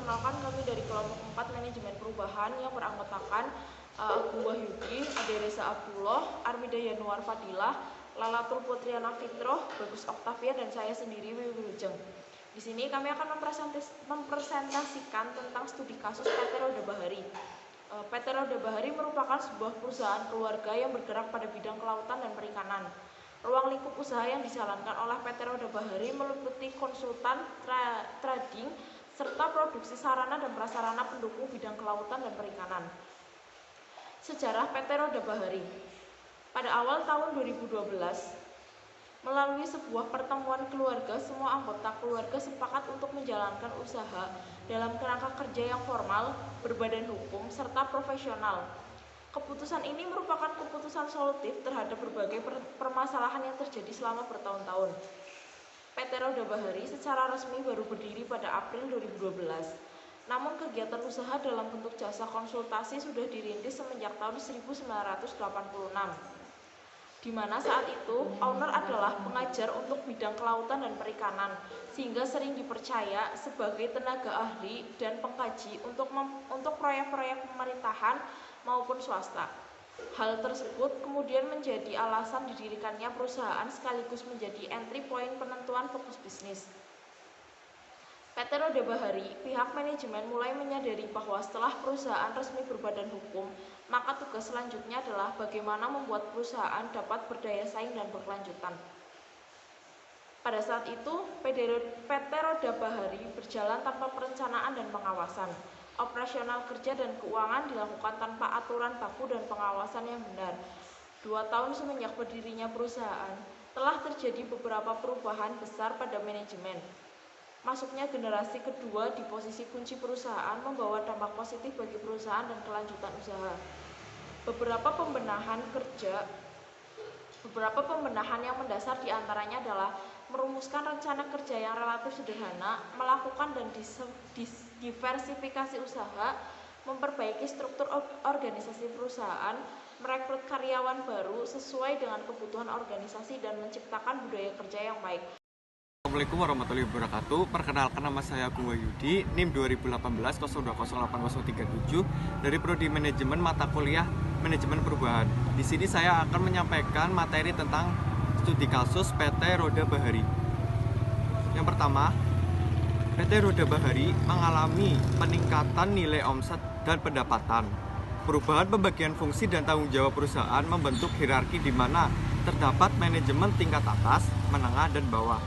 perkenalkan kami dari kelompok 4 manajemen perubahan yang beranggotakan Agung Wahyudi, Ade Reza Abdullah, Armida Yanuar Fadilah, Lalatul Putriana Fitroh, Bagus Oktavia, dan saya sendiri Wiwi Wilujeng. Di sini kami akan mempresentasikan tentang studi kasus PT Roda Bahari. PT Roda Bahari merupakan sebuah perusahaan keluarga yang bergerak pada bidang kelautan dan perikanan. Ruang lingkup usaha yang dijalankan oleh PT Roda Bahari meliputi konsultan, trading, serta produksi sarana dan prasarana pendukung bidang kelautan dan perikanan. Sejarah PT Roda Bahari. Pada awal tahun 2012, melalui sebuah pertemuan keluarga, semua anggota keluarga sepakat untuk menjalankan usaha dalam kerangka kerja yang formal, berbadan hukum, serta profesional. Keputusan ini merupakan keputusan solutif terhadap berbagai permasalahan yang terjadi selama bertahun-tahun. PT Roda Bahari secara resmi baru berdiri pada April 2012. Namun kegiatan usaha dalam bentuk jasa konsultasi sudah dirintis semenjak tahun 1986. Di mana saat itu owner adalah pengajar untuk bidang kelautan dan perikanan, sehingga sering dipercaya sebagai tenaga ahli dan pengkaji untuk proyek-proyek pemerintahan maupun swasta. Hal tersebut kemudian menjadi alasan didirikannya perusahaan sekaligus menjadi entry point penentuan fokus bisnis. PT Roda Bahari, pihak manajemen mulai menyadari bahwa setelah perusahaan resmi berbadan hukum, maka tugas selanjutnya adalah bagaimana membuat perusahaan dapat berdaya saing dan berkelanjutan. Pada saat itu, PT Roda Bahari berjalan tanpa perencanaan dan pengawasan. Operasional kerja dan keuangan dilakukan tanpa aturan baku dan pengawasan yang benar. 2 tahun semenjak berdirinya perusahaan, telah terjadi beberapa perubahan besar pada manajemen. Masuknya generasi kedua di posisi kunci perusahaan membawa dampak positif bagi perusahaan dan kelanjutan usaha. Beberapa pembenahan yang mendasar diantaranya adalah merumuskan rencana kerja yang relatif sederhana, melakukan dan diversifikasi usaha, memperbaiki struktur organisasi perusahaan, merekrut karyawan baru sesuai dengan kebutuhan organisasi, dan menciptakan budaya kerja yang baik. Assalamualaikum warahmatullahi wabarakatuh. Perkenalkan, nama saya Agung Wahyudi, NIM 2018-02088037 dari Prodi Manajemen Mata Kuliah Manajemen Perubahan. Di sini saya akan menyampaikan materi tentang studi kasus PT Roda Bahari. Yang pertama, PT Roda Bahari mengalami peningkatan nilai omset dan pendapatan. Perubahan pembagian fungsi dan tanggung jawab perusahaan membentuk hierarki di mana terdapat manajemen tingkat atas, menengah, dan bawah.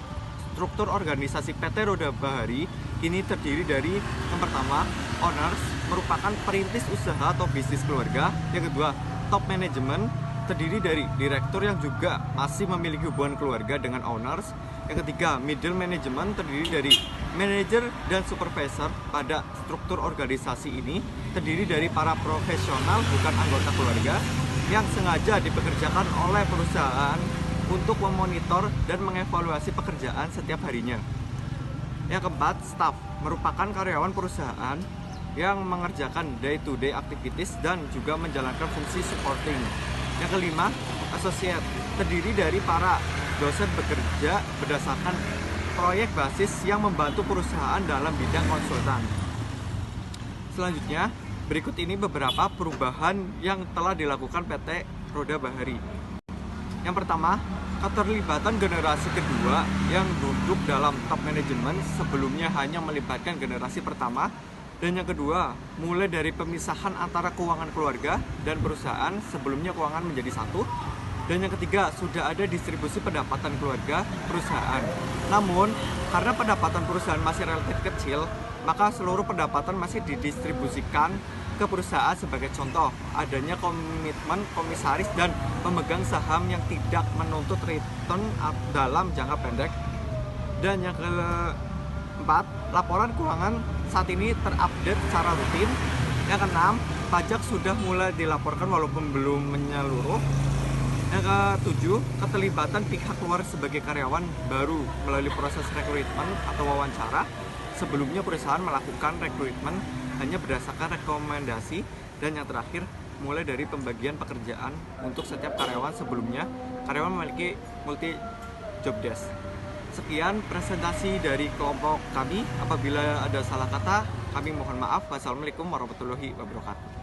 Struktur organisasi PT Roda Bahari ini terdiri dari yang pertama, owners merupakan perintis usaha atau bisnis keluarga. Yang kedua, top management terdiri dari direktur yang juga masih memiliki hubungan keluarga dengan owners. Yang ketiga, middle management terdiri dari manajer dan supervisor. Pada struktur organisasi ini terdiri dari para profesional bukan anggota keluarga yang sengaja dipekerjakan oleh perusahaan untuk memonitor dan mengevaluasi pekerjaan setiap harinya. Yang keempat, staff merupakan karyawan perusahaan yang mengerjakan day-to-day activities dan juga menjalankan fungsi supporting. Yang kelima, associate terdiri dari para dosen bekerja berdasarkan proyek basis yang membantu perusahaan dalam bidang konsultan. Selanjutnya, berikut ini beberapa perubahan yang telah dilakukan PT Roda Bahari. Yang pertama, keterlibatan generasi kedua yang duduk dalam top manajemen sebelumnya hanya melibatkan generasi pertama. Dan yang kedua, mulai dari pemisahan antara keuangan keluarga dan perusahaan, sebelumnya keuangan menjadi satu. Dan yang ketiga, sudah ada distribusi pendapatan keluarga perusahaan. Namun, karena pendapatan perusahaan masih relatif kecil, maka seluruh pendapatan masih didistribusikan ke perusahaan. Sebagai contoh, adanya komitmen komisaris dan pemegang saham yang tidak menuntut return dalam jangka pendek. Dan yang keempat, laporan keuangan saat ini terupdate secara rutin. Yang keenam, pajak sudah mulai dilaporkan walaupun belum menyeluruh. Yang ketujuh, keterlibatan pihak luar sebagai karyawan baru melalui proses rekrutmen atau wawancara. Sebelumnya perusahaan melakukan rekrutmen hanya berdasarkan rekomendasi. Dan yang terakhir, mulai dari pembagian pekerjaan untuk setiap karyawan. Sebelumnya karyawan memiliki multi job desk. Sekian presentasi dari kelompok kami. Apabila ada salah kata, Kami mohon maaf. Wassalamualaikum warahmatullahi wabarakatuh.